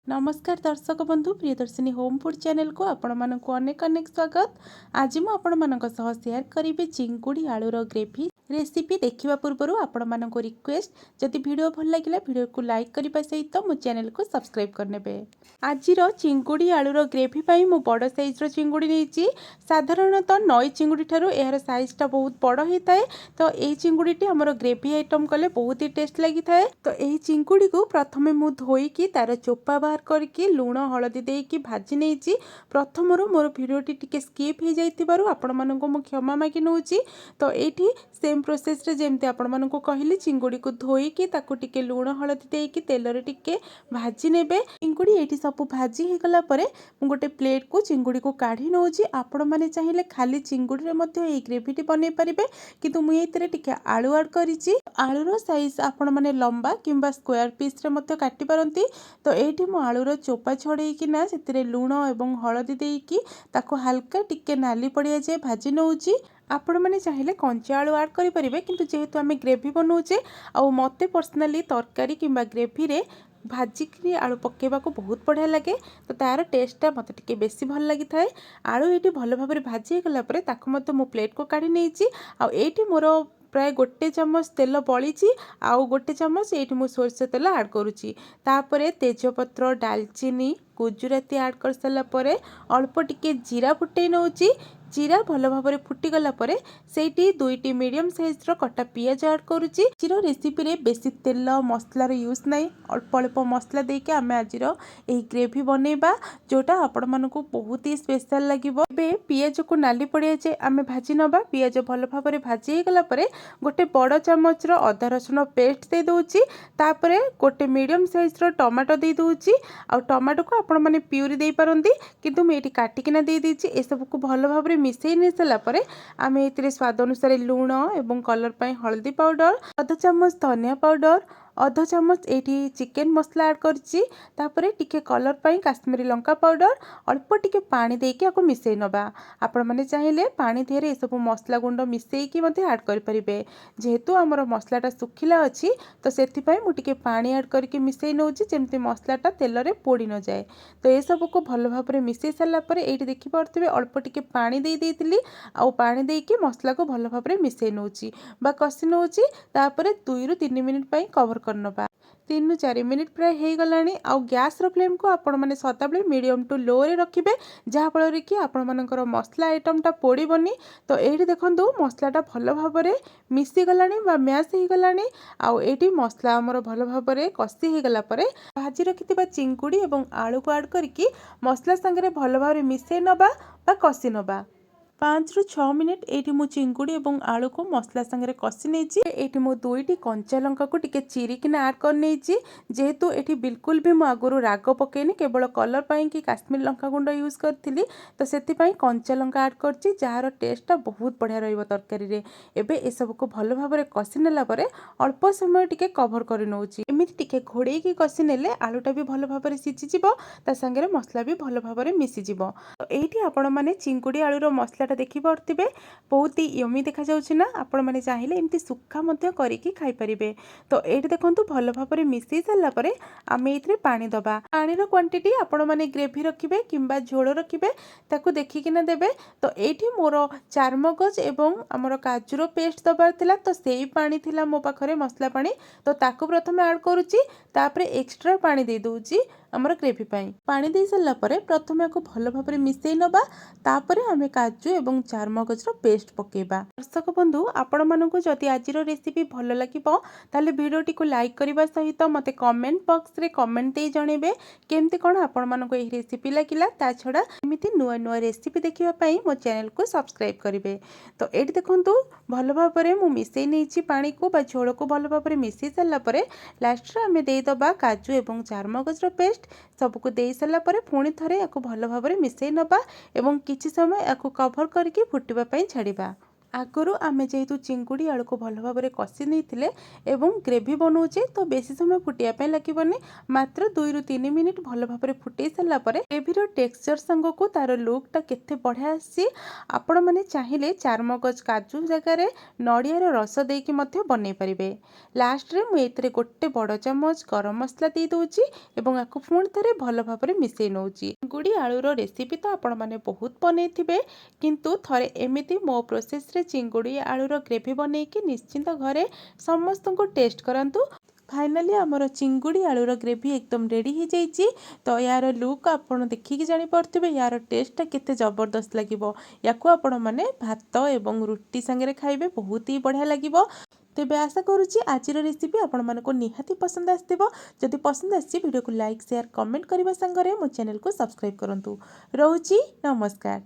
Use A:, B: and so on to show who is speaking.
A: नमस्कार दर्शक बंधु प्रियदर्शिनी होम फूड चैनल को आपण मानक अनेक अनेक स्वागत। आज मु आपण मानक सह शेयर करी चिंगुड़ी आलूर ग्रेवी रेसिपी। देखा पूर्व आपण मानक रिक्वेस्ट जदि वीडियो भल लगे वीडियो को लाइक करने सहित मो चैनल को सब्सक्राइब करने। आज चिंगुड़ी आलूर ग्रेवी पाई मु बड़ साइज चिंगुड़ी नहीं। साधारणतः नई चिंगुड़ी ठारू यार साइजटा बहुत बड़ होता है। तो यही चिंगुड़ी आमर ग्रेवी आइटम कले बहुत ही टेस्ट लगी था। तो यही चिंगुड़ी को प्रथम मु धोईकी तार चोपा बाहर करके लुण हलदी देकी भाजी नहीं। प्रथम मोर भिडियोटी टिके स्किप हो जाइथिबारु आपण मानक मु क्षमा मागी नउची। तो एठी सेम प्रोसेस रे जेमते आपण मानक कहली चिंगुड़ी को धोईकी ताकू टिके लुण हलदी देकी तेल रे टिके भाजी नेबे। चिंगुड़ी एठी सब भाजी हे गला परे मु गोटे प्लेट को चिंगुड़ी को काढी नउची। आपण माने चाहिले खाली चिंगुड़ी रे मध्ये एई ग्रेवीटी बनै परिबे, किंतु मु एथिरे टिके आलू ऐड करिछि। आलूर साइज आपण माने लंबा किंबा स्क्वायर पीस रे मध्ये काटि पारंती। तो एठी मु आलूर चोपा छड़ेइकी ना सेतिरे लुण एवं हलदी देइकी ताको हल्का टिके नाली पड़िया जाए भाजी नउची। आपण माने चाहिले कंचा आलू ऐड करि परिबे, किंतु जेहेतु आमे ग्रेवी बनाउचे आ मते पर्सनली तरकारी किंबा ग्रेवी रे भाजिकी आलू पकेबा को बहुत बढ़िया लगे। तो तार टेस्टा मत टिके बेसी भल लगी थाए। आलू ये भल भाव भाजी गला परे ताको मत मु प्लेट को काढी नेइची। आ एठी मोर प्राय गोटे चमच तेल बड़ी आउ गोटे चमच ये मुझे सोरष तेल ऐड करुच्ची। तापरे तेजपत्र डालचीनी गुजराती ऐड कर सारापर अल्प टिके जीरा फुटे नौची। जीरा भल भाव फुटीगला से दुईटी मीडियम साइज कटा पियाज ऐड करुच्ची। आज रेसिपी रे बेसी तेल मसलार यूज नहीं, अल्प अल्प मसला देके आमे आज यही ग्रेवी बनैबा जोटा आपण मानकु बहुत ही स्पेशल लागिबो। बे पियाज को नाली पड़िया जाए आमे भाजी नबा। पियाज भल भाव भाजी गला परे गोटे बड़ चामच अदा रसुण पेस्ट दे दूची। तापरे गोटे मीडियम साइज टमाटो दे दूची। आ टमाटो को आपण माने प्यूरी दे पारंती, किंतु मैं एटी काटिकिना दे देछि। ए सब को भल भाव मिसई नै सला परे आमे एतिरे स्वाद अनुसार लुण एवं कलर पाई हल्दी पाउडर, आधा चामच धनिया पाउडर, आधा चामच एटी चिकेन मसला ऐड करछि। तापरे टिके कलर पाई काश्मीरी लंका पाउडर अल्प टिके पानी देके आको मिसई नबा। आपण माने चाहिले पानी धेरे ए सब मसला गुंड मिसईकी मध्ये ऐड करि परिबे। जेहेतु हमर मसलाटा सुखिला अछि तो सेथि पई मु टिके पानी ऐड करके मिसई नउछि, जेमति मसलाटा तेल रे पोड़ी न जाए। तो ए सब को भल भाव मिसई सारा परे एटी देखि पारथिबे अल्प टिके पानी दे देइतिली। आ पानी देके मसला को भल भाव मिसई नउछि बा कसी नउछि। तापरे 2 रु 3 मिनिट पई कवर करनबा। 3 रु 4 मिनिट प्राय हे गलानी। आ गैस रो फ्लेम को आपण माने सदाबले मीडियम टू लो रे रखिबे, जहा फल रे कि आपण मानकर मसला आइटमटा पोड़ीबनी। तो एठी देखंतु मसलाटा भल भाव मिसी गलानी बा मैश हे गलानी। आ एठी मसला हमर भल भाव कसी हे गला परे भाजी रखिथिबा चिंगुड़ी एवं आलू को ऐड करके मसला संगे भल भाव मिसई नबा बा कसी नबा। 5 रु 6 मिनिट एठी मु चिंगुड़ी एवं आलू को मसला संगे कसी नेछि। एठी मु दुईटी कंचा लंका को टिके चिरिकिना ऐड कर नेछि। जेहेतु एठी बिल्कुल भी मु आगुरु राग पकेनी, केवल कलर पाई कि काश्मीर लंका गुंड यूज करथिली। तो सेति पाई कंचा लंका ऐड करछि, जार टेस्टटा बहुत बढ़िया रहिबो तरकारी रे। एबे ए सब को भल भाव कसी नेला परे अल्प समय टिके कवर कर नउछि। एमिति टिके घोड़े की कसी नेले आलूटा भी भल भाव सिझी जिवो, ता संगे मसला भी भल भाव मिसी जिवो। तो एठी आपण माने चिंगुड़ी आलूर मसला देखि पारथिबे बहुत ही यमी देखा जाउछि ना। आपण माने चाहिले एमती सुक्खा मध्य करिकि खाइ परिबे। तो एठी देखंतु भल भाबरे मिसई सारला परे आमे एथिरे पानी दबा। पानीर क्वांटिटी आपण माने ग्रेवी रखिबे किंबा झोल रखिबे ताकू देखिकिना देबे। तो एठी मोर चारमगज एवं हमर काजूर पेस्ट दबार थिला, तो सेई पानी थिला मो पाखरे मसला पानी। तो ताकू प्रथम ऐड करूची, तापरे एक्स्ट्रा पानी दे दूची हमर ग्रेवी पाई। पानी दे सारला परे प्रथम याको भल भाबरे मिसई नबा। तापरे आमे काजू एवं चारमगजर पेस्ट पकेबा। दर्शक बंधु आपण मानकु जदि आजिर रेसिपी भल लागिबो ताले वीडियोटी को लाइक करबा सहित मते कमेंट बॉक्स रे कमेंट दे जणेबे केमती कोन आपण मानकु एही रेसिपी लागिला। ता छडा एमिति नुआ नुआ रेसिपी देखिबा पई मो चैनल को सब्सक्राइब करिवे। तो एठी देखंतु भल भाबरे मु मिसई नेछि पानी को बा झोल को भल भाबरे मिसई सारला परे लास्ट रे आमे देई दबा काजू एवं चारमगजर पेस्ट। सबको दे सारला परे पुणी थरे याको भल भाबरे मिसई नबा एवं किछि समय याको कवर करके फुटिबा पई छाड़िबा। आगुरु आमे जेहेतु चिंगुड़ी आलू को भल भाव में कषि नहीं एवं ग्रेवी बनाऊे तो बेसी समय फुटाइया लगे मात्र 2 ରୁ 3 मिनिट भल भाव में फुटे सारापर ग्रेवीर टेक्सचर सांग को तार लुकटा केते बढ़िया आसी। आपण मैंने चाहिए चारमगज काजू जगार नड़ियार रस देकी बनई पारे। लास्ट रे मुझे गोटे बड़ चामच गरम मसला दे दूची एवं आपको पुणी थे भल भाव में मिसई नौची। चिंगुड़ी आलूर रेसिपी तो आपण मैंने बहुत बनई थे किंतु थरे एमिति मो प्रोसेस रे चिंगुड़ी आलूर ग्रेवी बनईकी निश्चिंत घरे समस्त को टेस्ट करंतु। फाइनाली आमर चिंगुड़ी आलूर ग्रेवी एकदम रेडी हो जाइए। तो यार लुक आपड़ देखिकी जापे यार टेस्टा केते जबरदस्त लगे। या आपण मैंने भात एवं रुटी सांगे खाइबे बहुत ही बढ़िया लगे। तेबे आशा करुच्ची आज रेसिपी आपण मानको निहाती पसंद आसथिबो। जदि पसंद आछि वीडियो को लाइक शेयर कमेंट करबा संगरे मो चैनल को सब्सक्राइब करंतु। रहूची नमस्कार।